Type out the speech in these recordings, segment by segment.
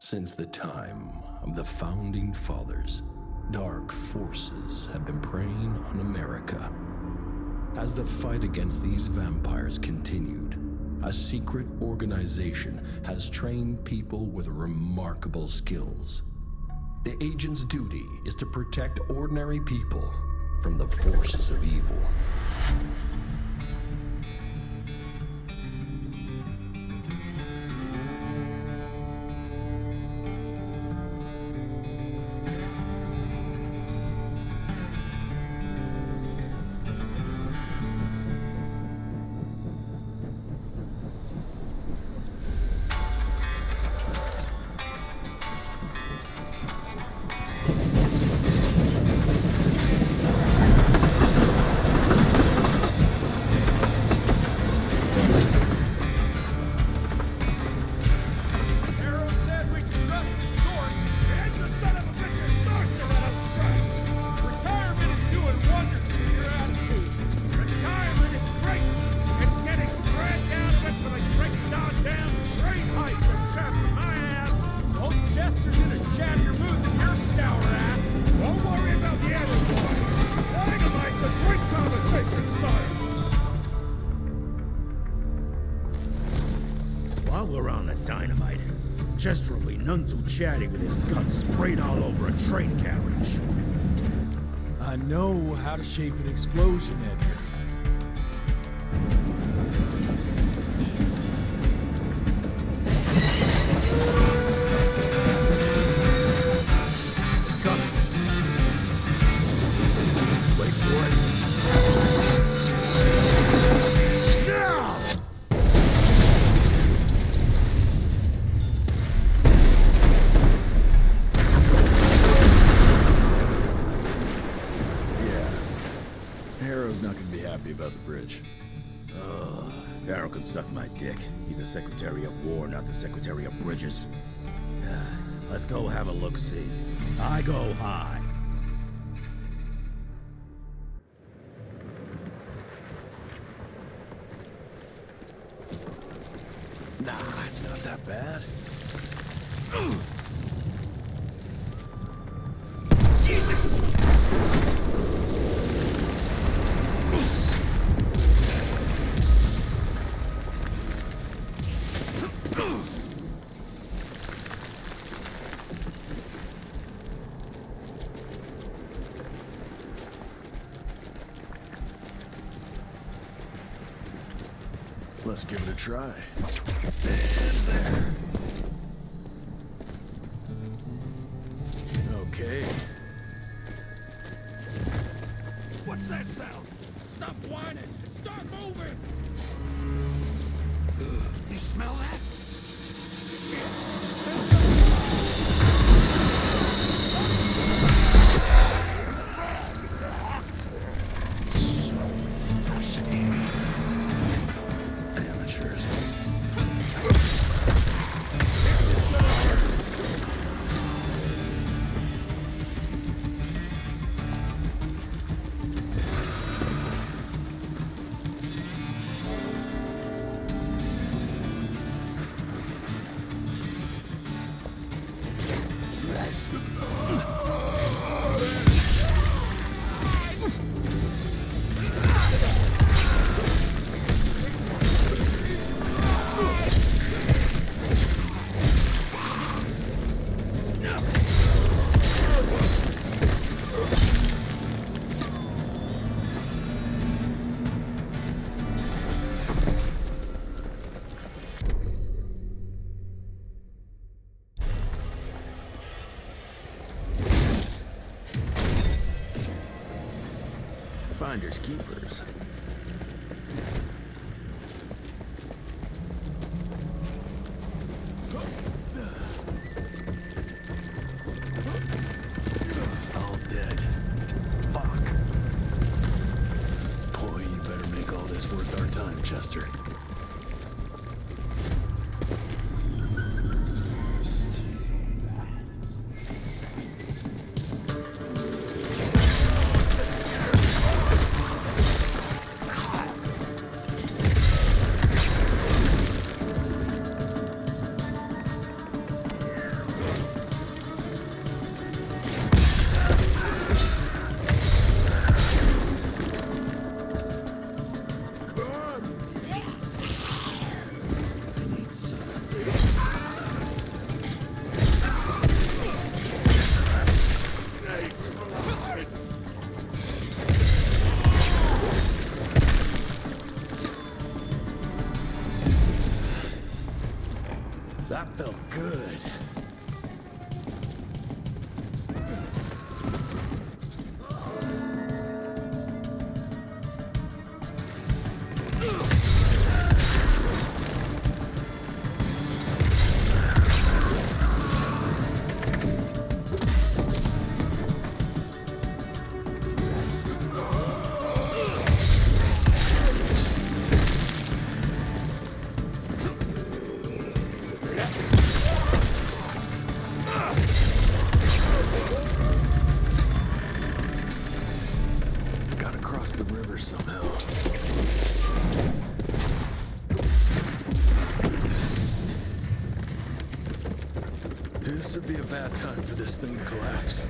Since the time of the Founding Fathers, dark forces have been preying on America. As the fight against these vampires continued, a secret organization has trained people with remarkable skills. The agent's duty is to protect ordinary people from the forces of evil. Chester will be none too chatty with his guts sprayed all over a train carriage. I know how to shape an explosion, Edgar. It's coming. Wait for it. About the bridge. Arrow could suck my dick. He's the Secretary of War, not the Secretary of Bridges. Let's go have a look-see. I go high. Nah, it's not that bad. Jesus! Let's give it a try. And there. Okay. What's that sound? Stop whining and start moving! You smell that? Finders keepers. All dead. Fuck. Boy, you better make all this worth our time, Chester. good. This would be a bad time for this thing to collapse.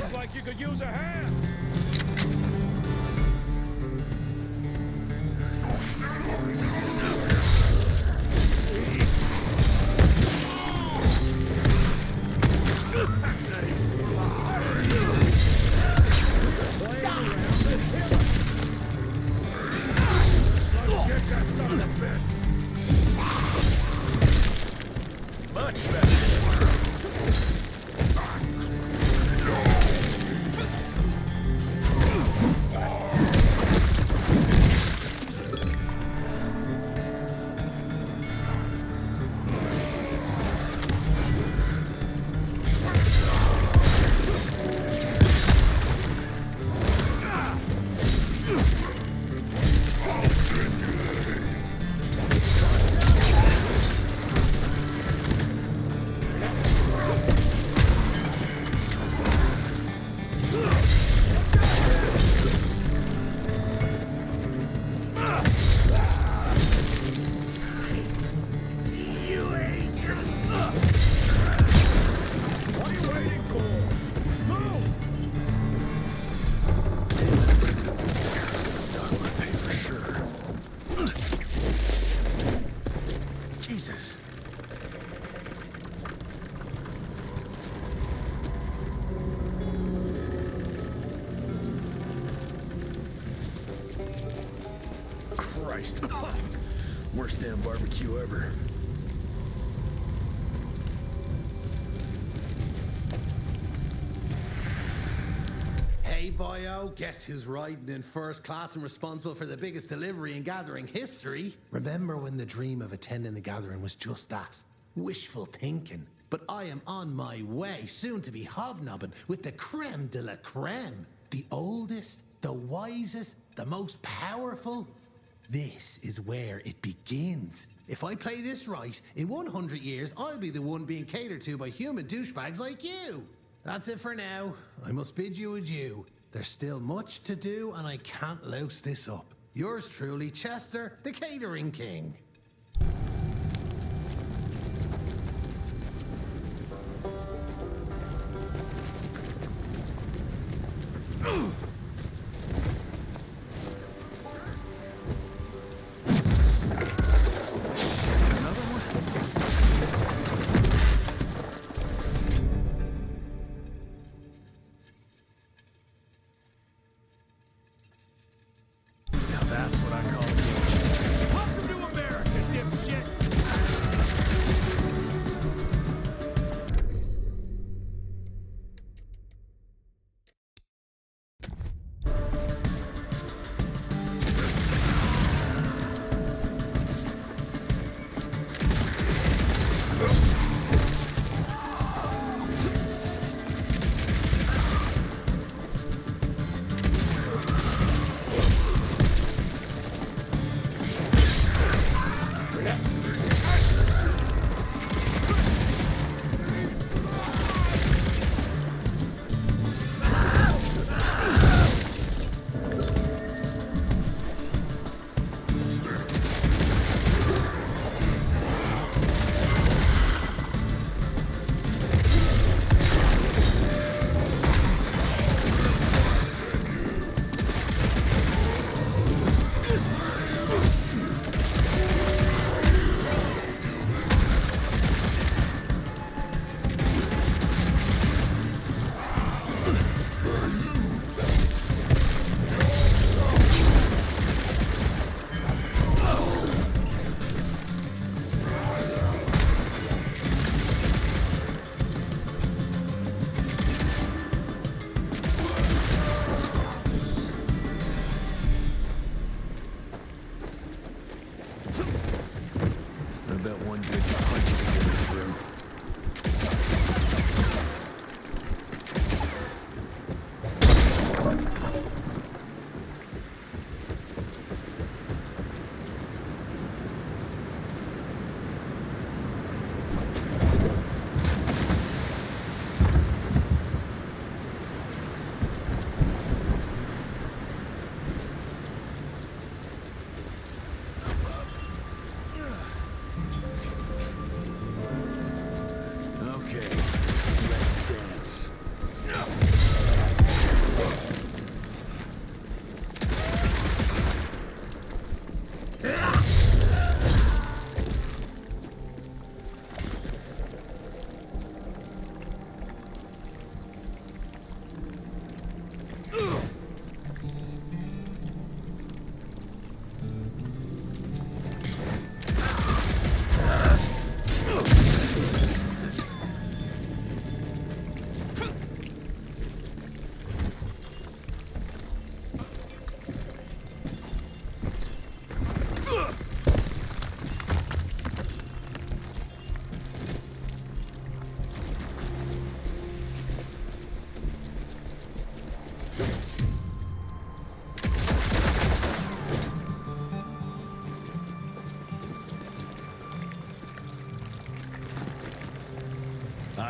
Looks like you could use a hand. Much better. Worst damn barbecue ever. Hey boyo, guess who's riding in first class and responsible for the biggest delivery in gathering history? Remember when the dream of attending the gathering was just that? Wishful thinking. But I am on my way, soon to be hobnobbing with the creme de la creme. The oldest, the wisest, the most powerful. This is where it begins. If I play this right, in 100 years, I'll be the one being catered to by human douchebags like you. That's it for now. I must bid you adieu. There's still much to do, and I can't louse this up. Yours truly, Chester, the Catering King.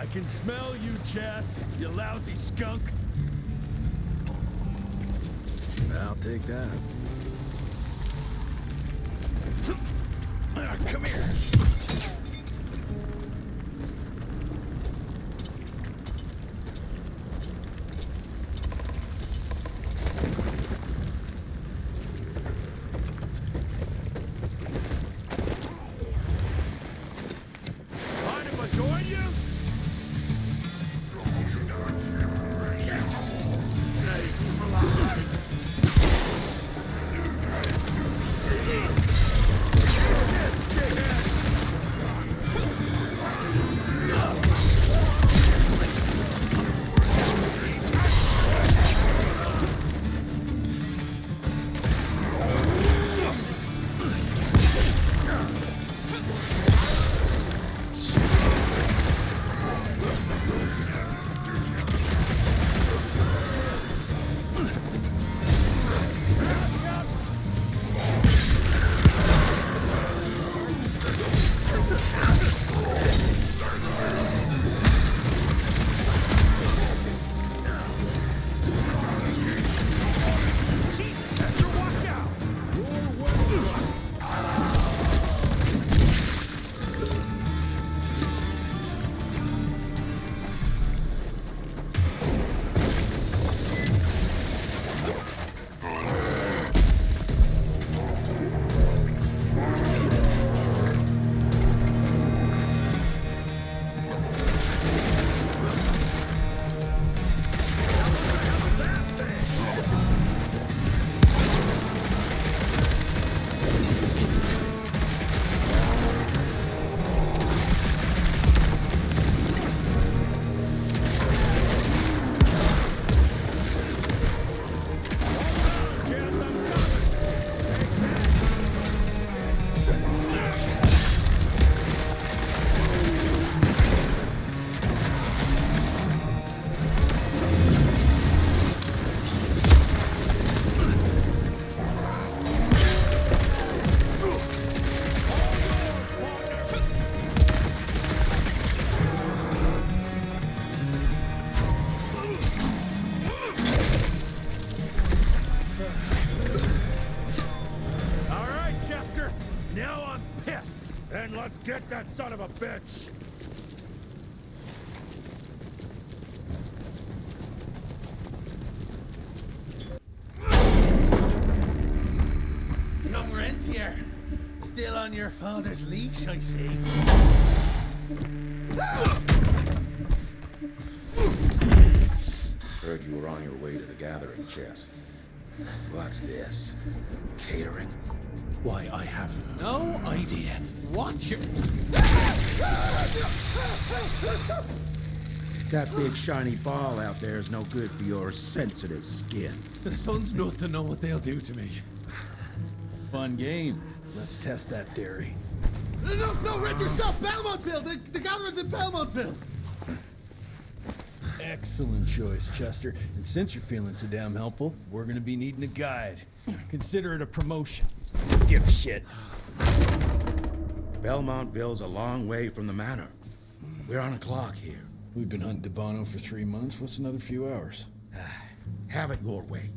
I can smell you, Chess, you lousy skunk. I'll take that. Come here. Let's get that son of a bitch! Young Rentier, still on your father's leash, I see. Heard you were on your way to the gathering, Chess. What's this? Catering? Why, I have no idea what you're... That big shiny ball out there is no good for your sensitive skin. The sun's not to know what they'll do to me. Fun game. Let's test that theory. No, Richard, stop! Belmontville! The gathering's in Belmontville! Excellent choice, Chester. And since you're feeling so damn helpful, we're gonna be needing a guide. Consider it a promotion. Dipshit. Belmontville's a long way from the manor. We're on a clock here. We've been hunting DeBono for 3 months. What's another few hours? Have it your way.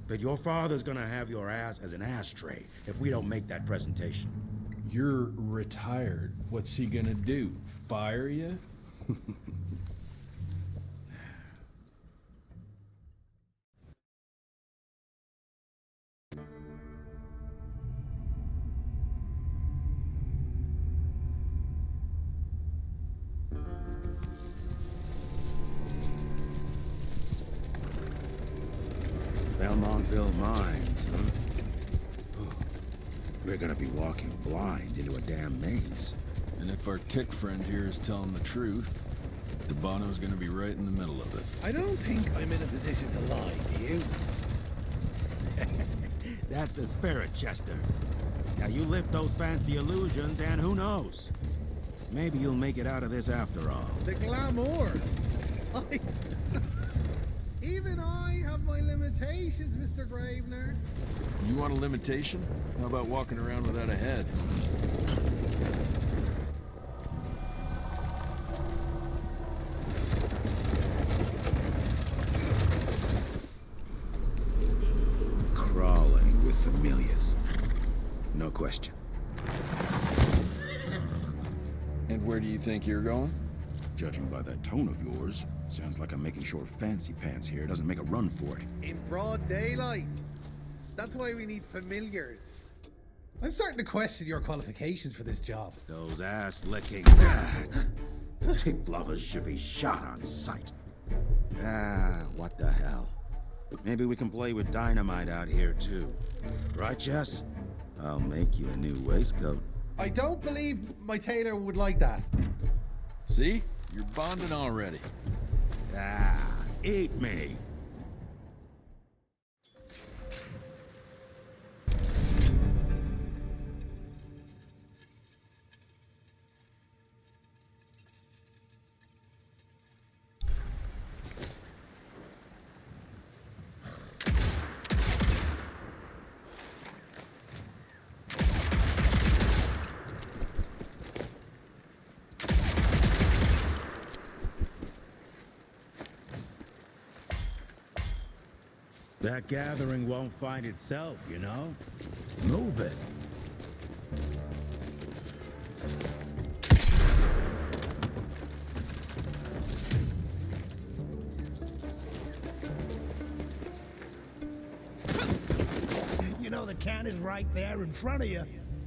But your father's gonna have your ass as an ashtray if we don't make that presentation. You're retired. What's he gonna do? Fire you? Belmontville Mines, huh? Oh, we're gonna be walking blind into a damn maze. And if our tick friend here is telling the truth, DeBono's gonna be right in the middle of it. I don't think I'm in a position to lie, do you? That's the spirit, Chester. Now you lift those fancy illusions and who knows? Maybe you'll make it out of this after all. The glamour! Even I have my limitations, Mr. Gravener. You want a limitation? How about walking around without a head? Crawling with familiars. No question. And where do you think you're going? Judging by that tone of yours, sounds like I'm making sure Fancy Pants here doesn't make a run for it. In broad daylight. That's why we need familiars. I'm starting to question your qualifications for this job. Those ass-licking tip lovers should be shot on sight. What the hell? Maybe we can play with dynamite out here too. Right, Jess? I'll make you a new waistcoat. I don't believe my tailor would like that. See? You're bonding already. Eat me. That gathering won't find itself, you know? Move it. You know the can is right there in front of you.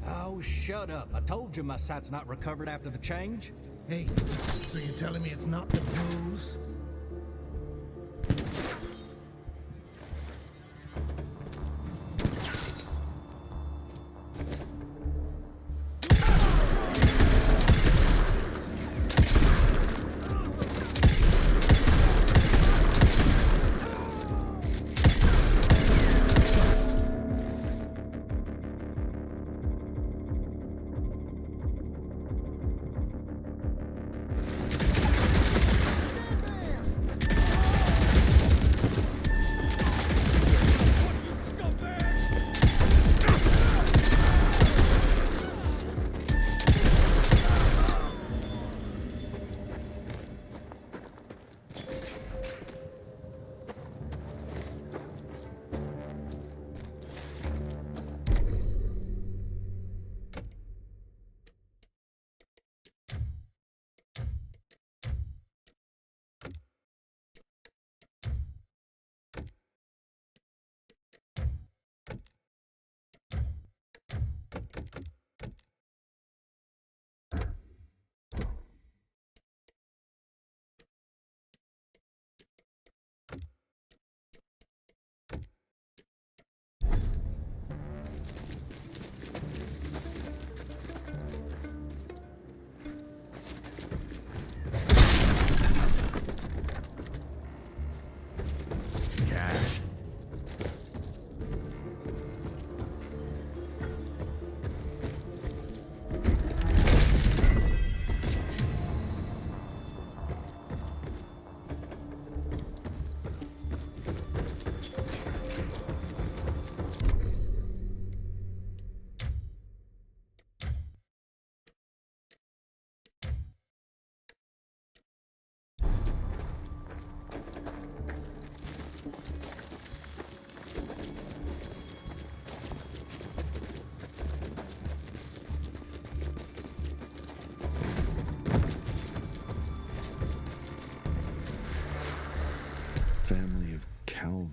Oh, shut up. I told you my sight's not recovered after the change. Hey, so you're telling me it's not the booze?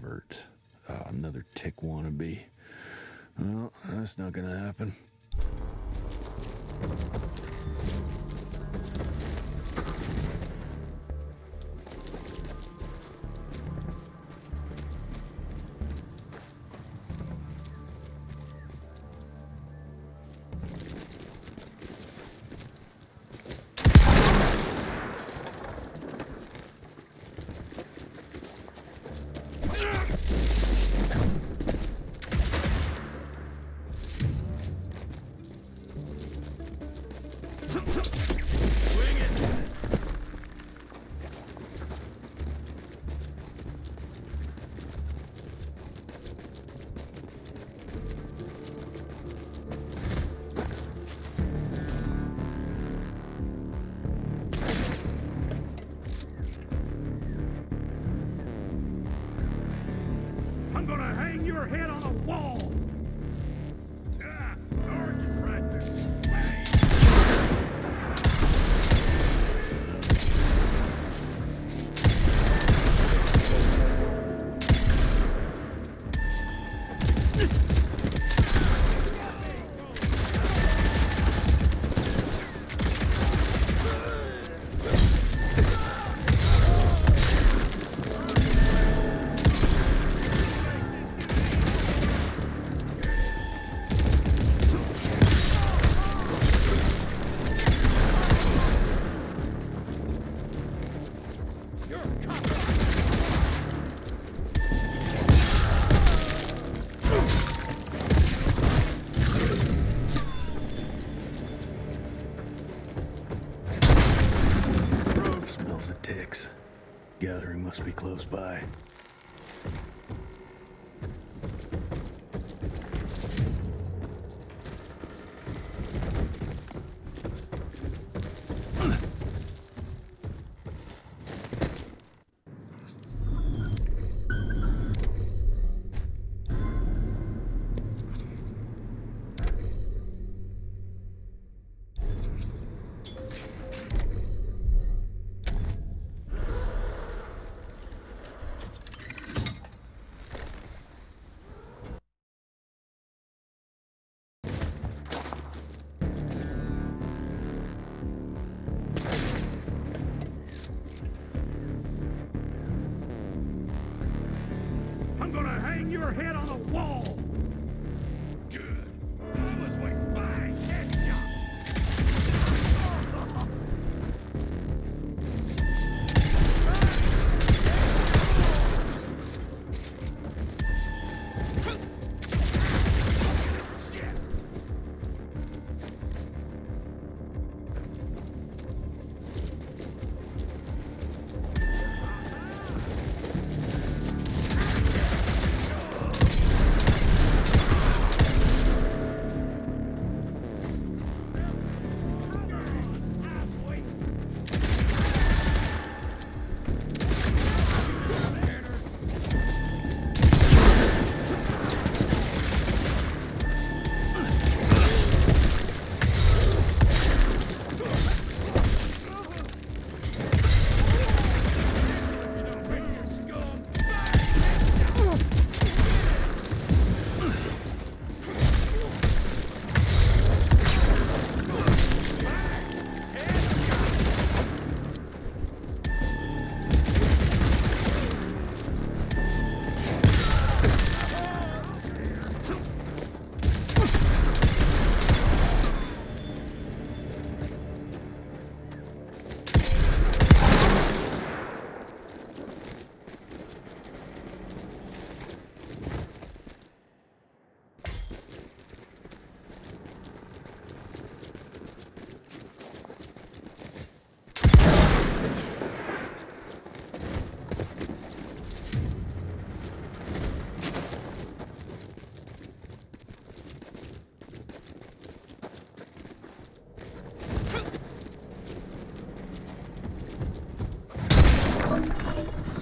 introvert. Another tick wannabe. Well, that's not gonna happen. I'm gonna hang your head on a wall! Sergeant right there. Smells of ticks. Gathering must be close by. I'm gonna hang your head on a wall! Good. That was like my headshot!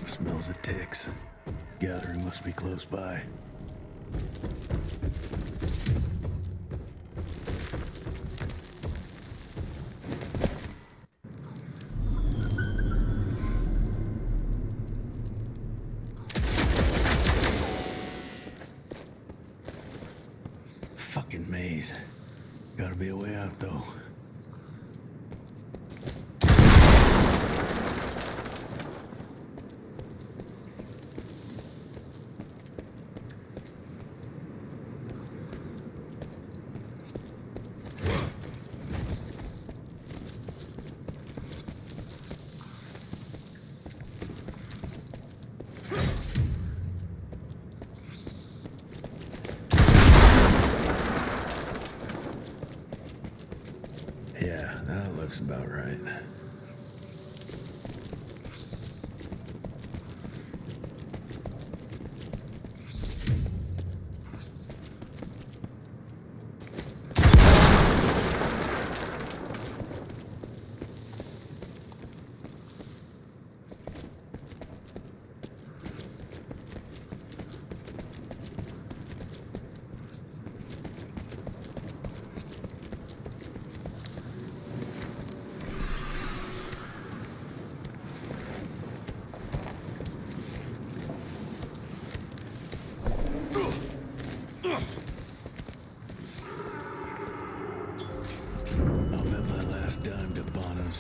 Smells of ticks. Gathering must be close by. Fucking maze. Gotta be a way out, though. Yeah, that looks about right.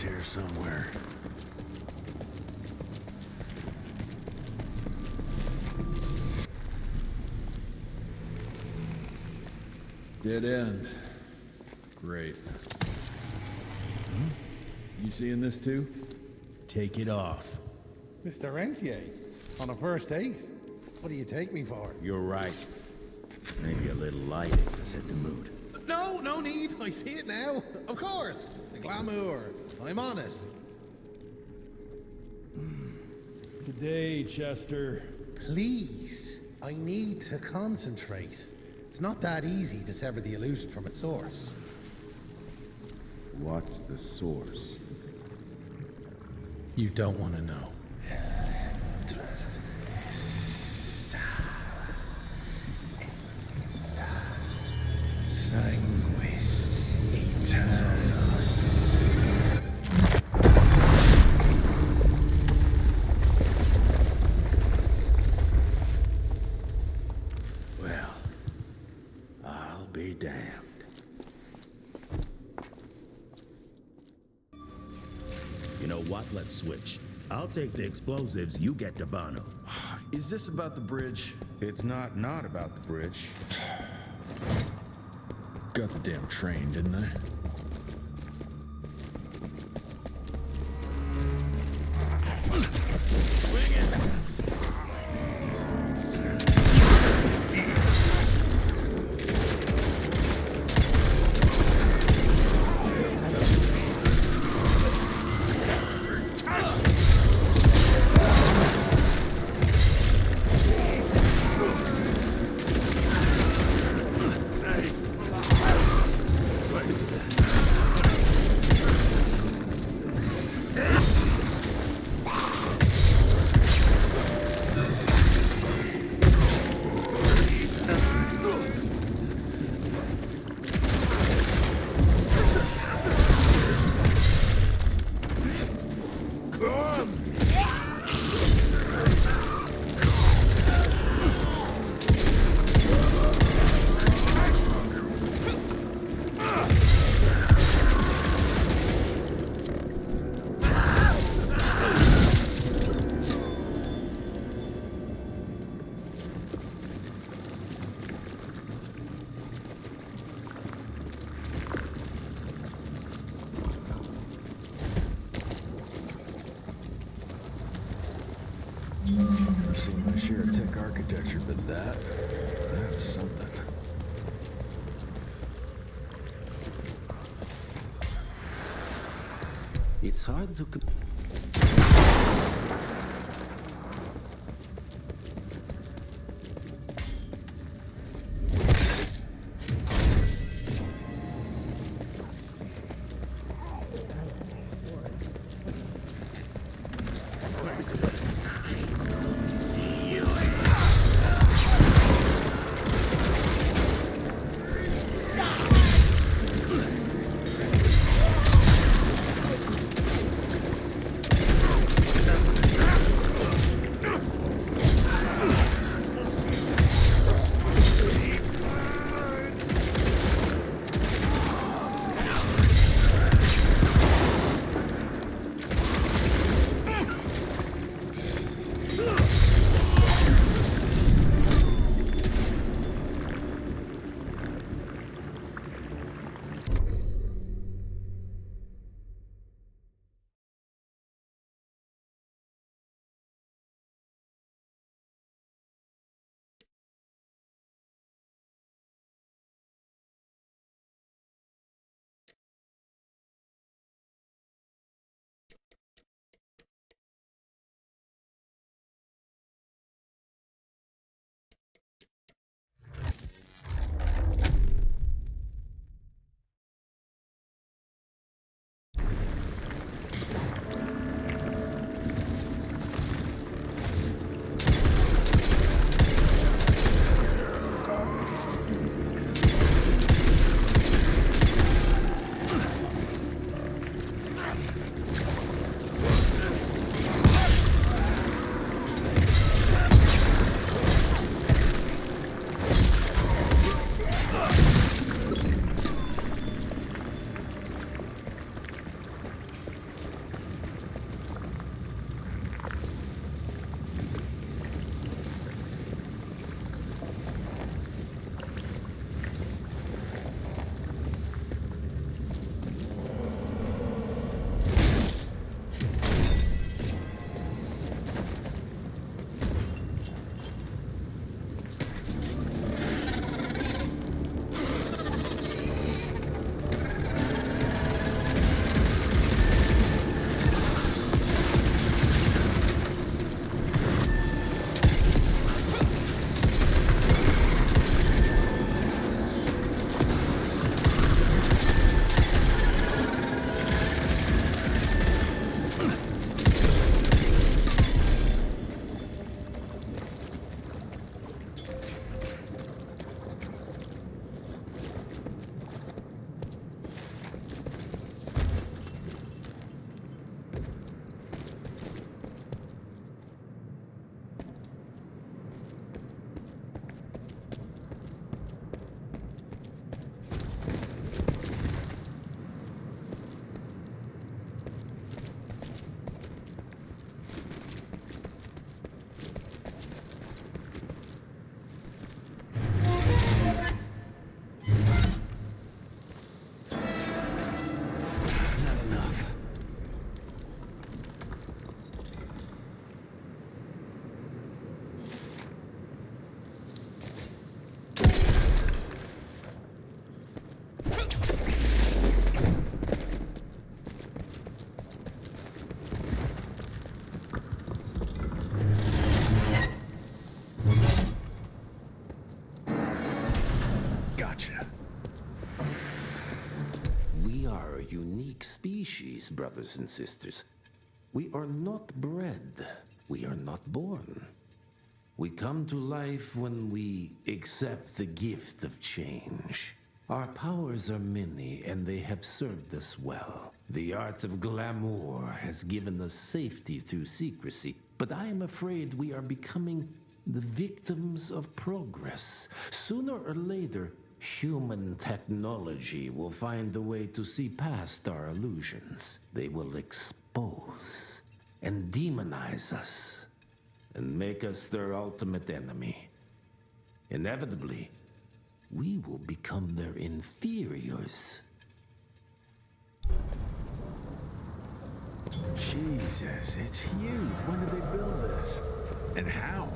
Here somewhere. Dead end. Great. You seeing this too? Take it off. Mr. Rentier, on a first date? What do you take me for? You're right. Maybe a little lighting to set the mood. No, no need. I see it now. Of course. The glamour. I'm on it. Good day, Chester. Please, I need to concentrate. It's not that easy to sever the illusion from its source. What's the source? You don't want to know. Sanguis Eternus. Well, I'll be damned. You know what? Let's switch. I'll take the explosives, you get the Bono. Is this about the bridge? It's not about the bridge. Got the damn train, didn't I? Never seen my share of tech architecture, but that's something. It's hard to... are a unique species, brothers and sisters. We are not bred. We are not born. We come to life when we accept the gift of change. Our powers are many, and they have served us well. The art of glamour has given us safety through secrecy, but I am afraid we are becoming the victims of progress. Sooner or later, human technology will find a way to see past our illusions. They will expose and demonize us and make us their ultimate enemy. Inevitably, we will become their inferiors. Jesus, it's huge. When did they build this? And how?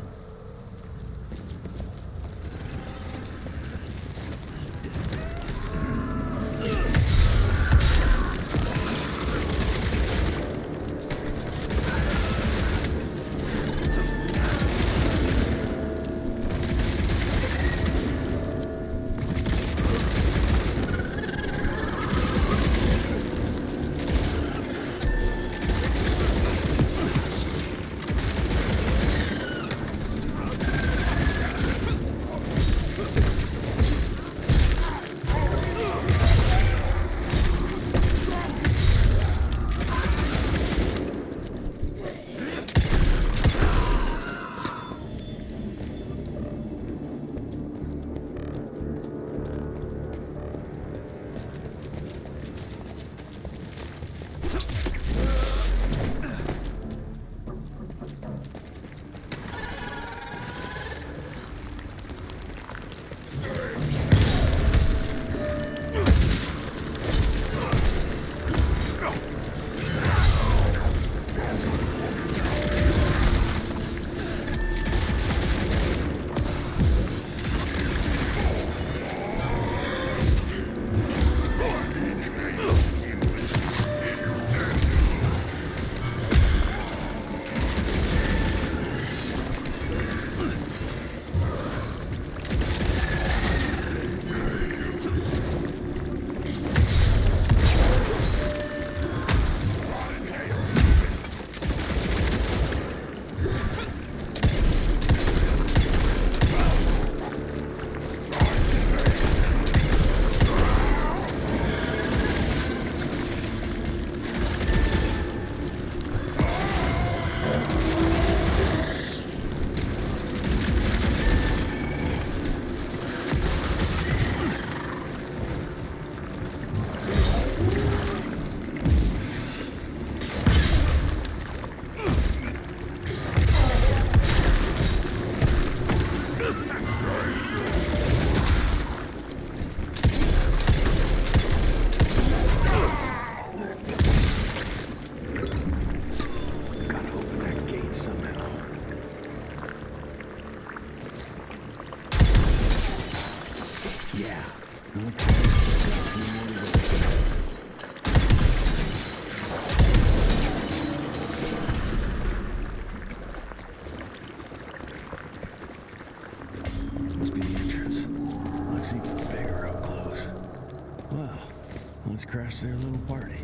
Crash their little party.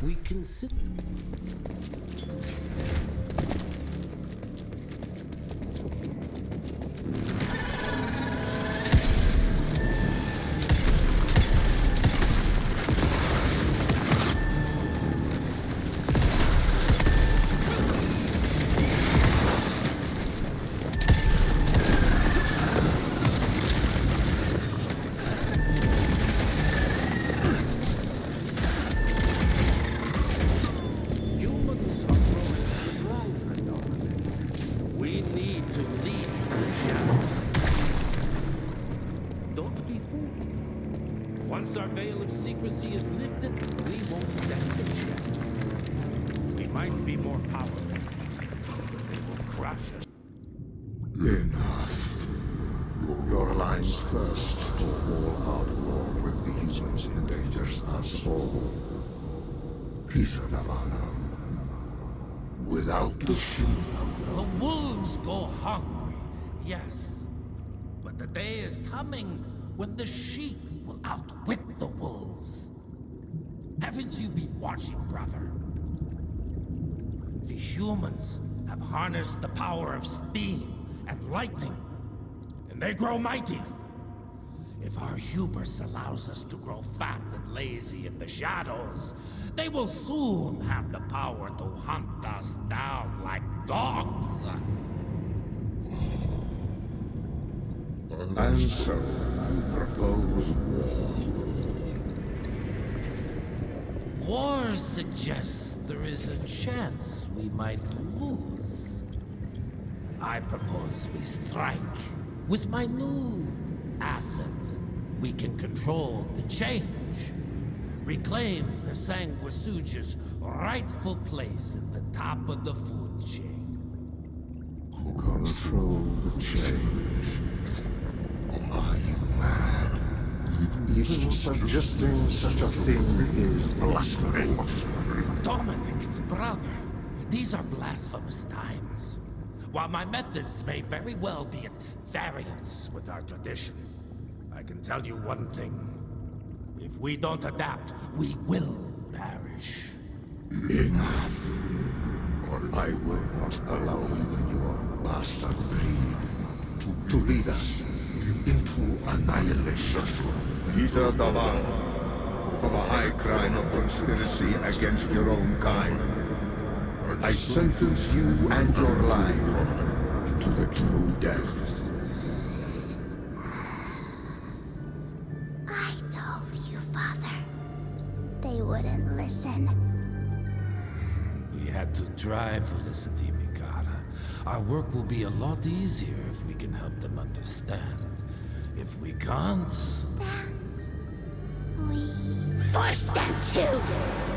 We can sit. Once our veil of secrecy is lifted, we won't stand a chance. We might be more powerful. They will crush us. Enough. Your alliance thirst for all-out war with the humans endangers us all. Peace Navanam. Without the sheep, The wolves go hungry, yes. But the day is coming when the sheep will outwit the wolves. Haven't you been watching, brother? The humans have harnessed the power of steam and lightning, and they grow mighty. If our hubris allows us to grow fat and lazy in the shadows, they will soon have the power to hunt us down like dogs. and so you propose war. War suggests there is a chance we might lose. I propose we strike. With my new asset, we can control the change. Reclaim the Sanguisuja's rightful place at the top of the food chain. Control the change. Are you mad? Even suggesting such a thing is blasphemy. Dominic, brother, these are blasphemous times. While my methods may very well be at variance with our tradition, I can tell you one thing. If we don't adapt, we will perish. Enough. I will not allow you and your bastard breed to lead us into annihilation. enter.the.game, for the high crime of conspiracy against your own kind. I sentence you and your line to the true death. I told you, Father. They wouldn't listen. We had to try, Felicity Mikata. Our work will be a lot easier if we can help them understand. If we can't... Then we force them to!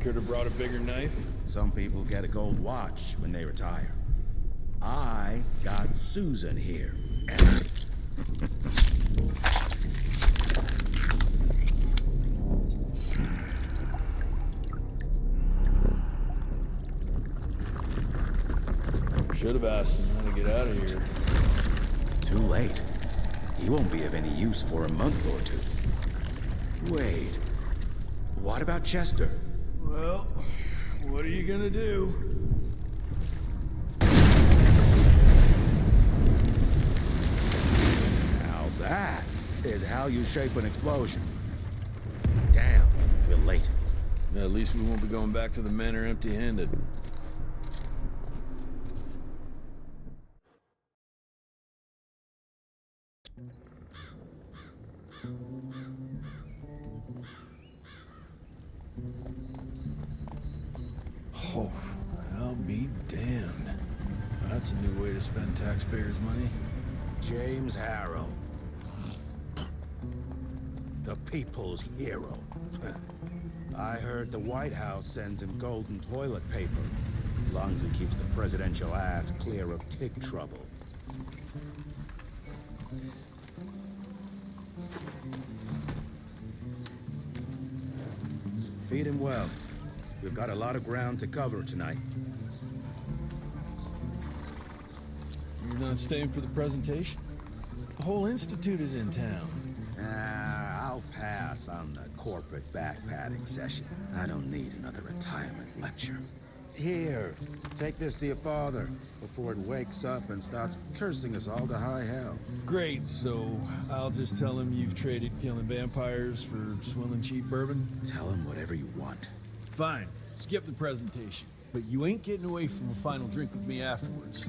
could have brought a bigger knife. Some people get a gold watch when they retire. I got Susan here. Should have asked him how to get out of here. Too late. He won't be of any use for a month or two. Wait. What about Chester? Well, what are you gonna do? Now that is how you shape an explosion. Damn, we're late. Yeah, at least we won't be going back to the manor empty-handed. Oh, I'll be damned. That's a new way to spend taxpayers' money. James Harrow. The people's hero. I heard the White House sends him golden toilet paper. As long as it keeps the presidential ass clear of tick trouble. Feed him well. We've got a lot of ground to cover tonight. You're not staying for the presentation? The whole institute is in town. I'll pass on the corporate backpatting session. I don't need another retirement lecture. Here, take this to your father before it wakes up and starts cursing us all to high hell. Great, so I'll just tell him you've traded killing vampires for swilling cheap bourbon? Tell him whatever you want. Fine, skip the presentation. But you ain't getting away from a final drink with me afterwards.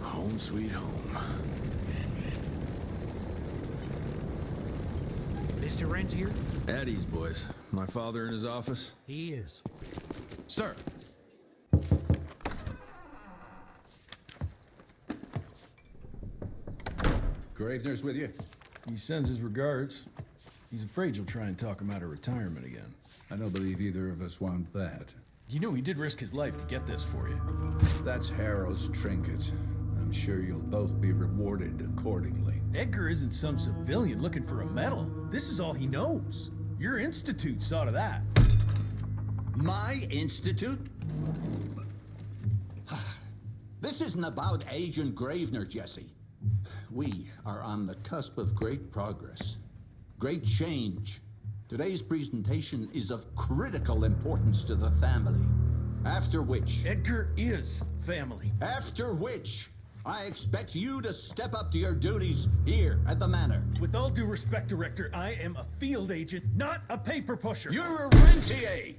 Home sweet home. Mr. Rentier? At ease, boys. My father in his office? He is. Sir. Gravener's with you? He sends his regards. He's afraid you'll try and talk him out of retirement again. I don't believe either of us want that. You know he did risk his life to get this for you. That's Harrow's trinket. I'm sure you'll both be rewarded accordingly. Edgar isn't some civilian looking for a medal. This is all he knows. Your institute saw to that. My institute? This isn't about Agent Gravener, Jesse. We are on the cusp of great progress, great change. Today's presentation is of critical importance to the family. After which... Edgar is family. After which, I expect you to step up to your duties here at the manor. With all due respect, Director, I am a field agent, not a paper pusher. You're a rentier!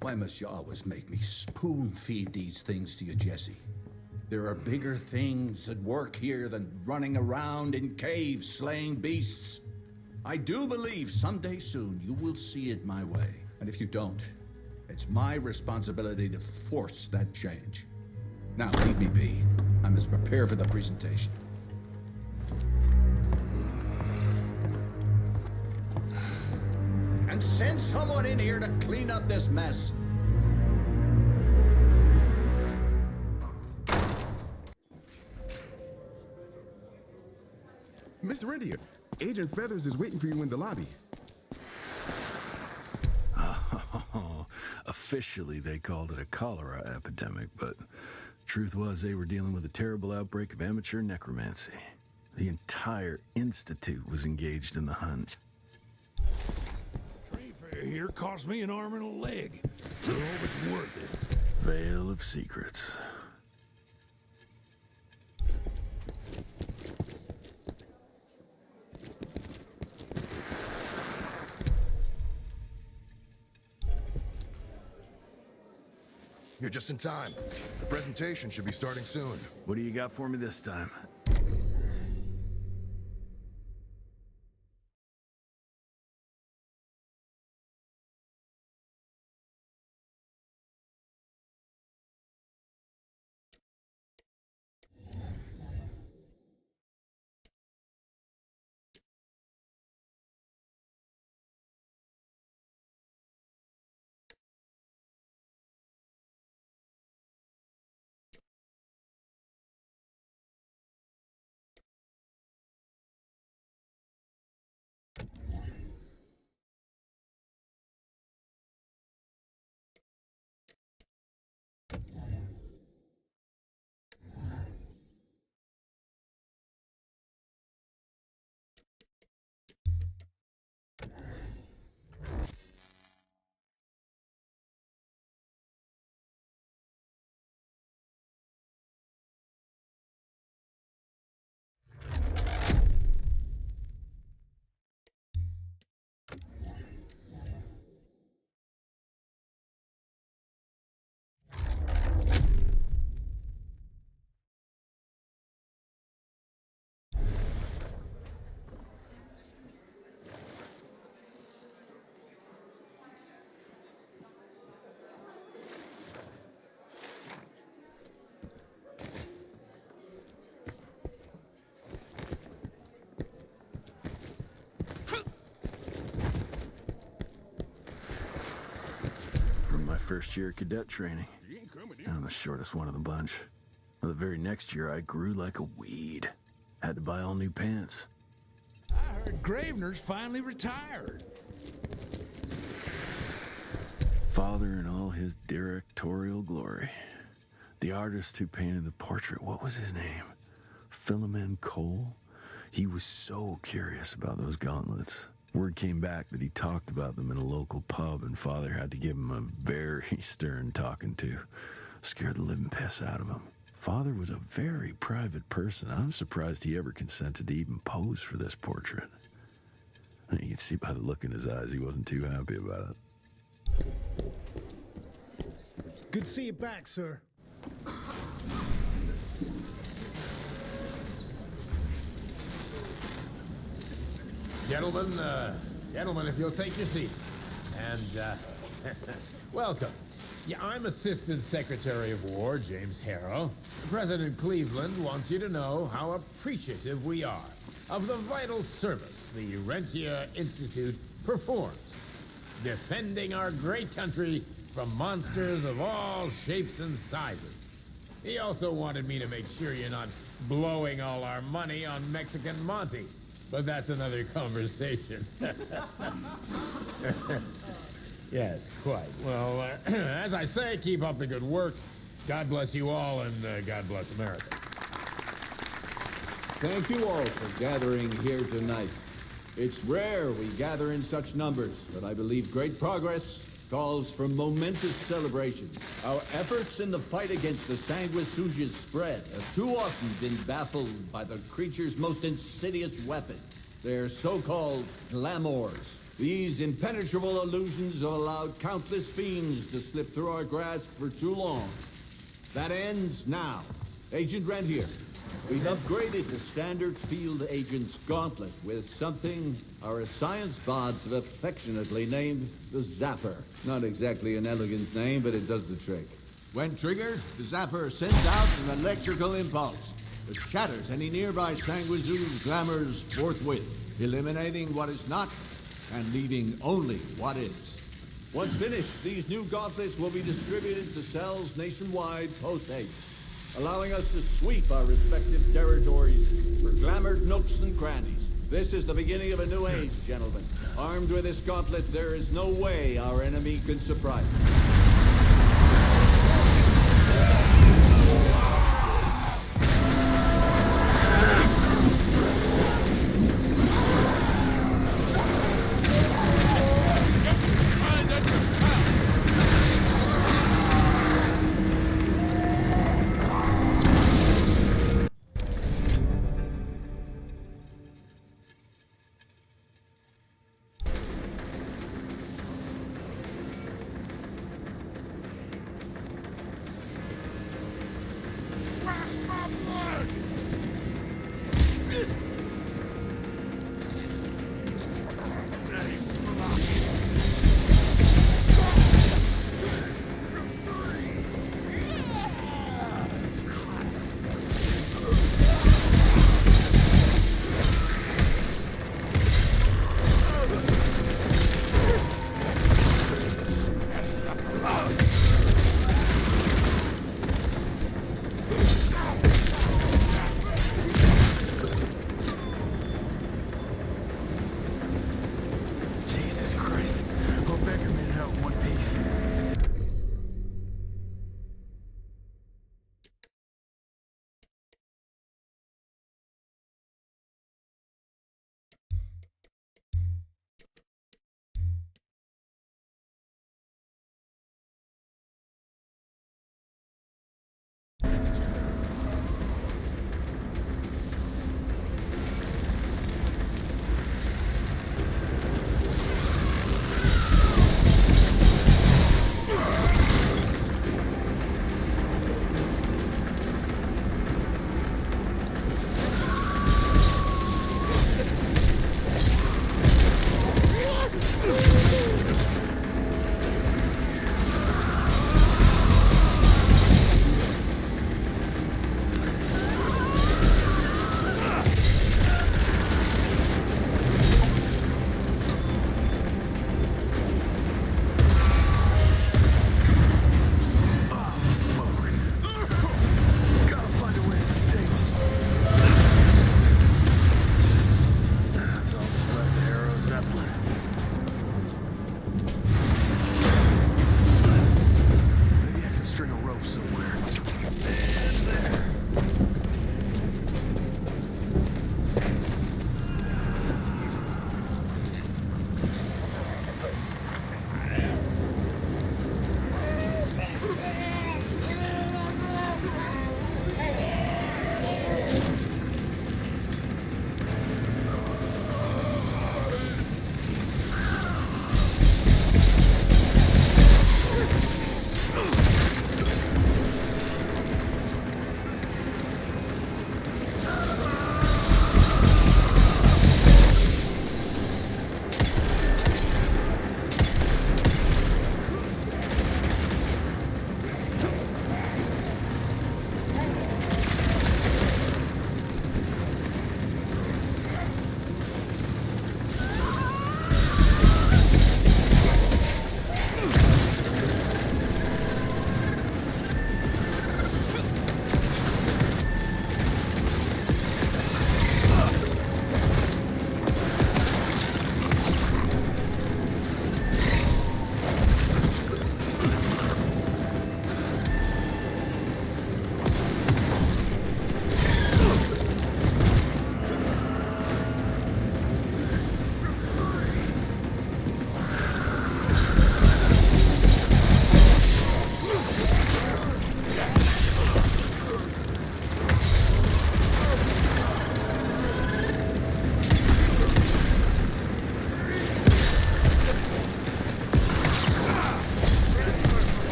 Why must you always make me spoon-feed these things to you, Jesse? There are bigger things at work here than running around in caves slaying beasts. I do believe someday soon you will see it my way. And if you don't, it's my responsibility to force that change. Now, leave me be. I must prepare for the presentation. And send someone in here to clean up this mess. Mr. Rentier, Agent Feathers is waiting for you in the lobby. Oh, officially they called it a cholera epidemic, but truth was they were dealing with a terrible outbreak of amateur necromancy. The entire institute was engaged in the hunt. Train fare here cost me an arm and a leg. So it's worth it. Veil of secrets. You're just in time. The presentation should be starting soon. What do you got for me this time? first year of cadet training. I'm the shortest one of the bunch. Well, the very next year, I grew like a weed. Had to buy all new pants. I heard Gravener's finally retired. Father in all his directorial glory. The artist who painted the portrait, what was his name? Philemon Cole? He was so curious about those gauntlets. Word came back that he talked about them in a local pub, and Father had to give him a very stern talking to. Scared the living piss out of him. Father was a very private person. I'm surprised he ever consented to even pose for this portrait. You can see by the look in his eyes he wasn't too happy about it. Good to see you back, sir. Gentlemen, if you'll take your seats. And, welcome. Yeah, I'm Assistant Secretary of War, James Harrow. President Cleveland wants you to know how appreciative we are of the vital service the Rentier Institute performs, defending our great country from monsters of all shapes and sizes. He also wanted me to make sure you're not blowing all our money on Mexican Monty, but that's another conversation. Yes, quite. Well, as I say, keep up the good work. God bless you all, and God bless America. Thank you all for gathering here tonight. It's rare we gather in such numbers, but I believe great progress calls for momentous celebration. Our efforts in the fight against the sanguisuga's spread have too often been baffled by the creature's most insidious weapon, their so-called glamours. These impenetrable illusions have allowed countless fiends to slip through our grasp for too long. That ends now. Agent Rentier, we've upgraded the standard field agent's gauntlet with something our science bots have affectionately named the Zapper. Not exactly an elegant name, but it does the trick. When triggered, the Zapper sends out an electrical impulse that shatters any nearby sanguisuga's glamours forthwith, eliminating what is not and leaving only what is. Once finished, these new gauntlets will be distributed to cells nationwide post-haste, allowing us to sweep our respective territories for glamored nooks and crannies. This is the beginning of a new age, gentlemen. Armed with this gauntlet, there is no way our enemy can surprise us.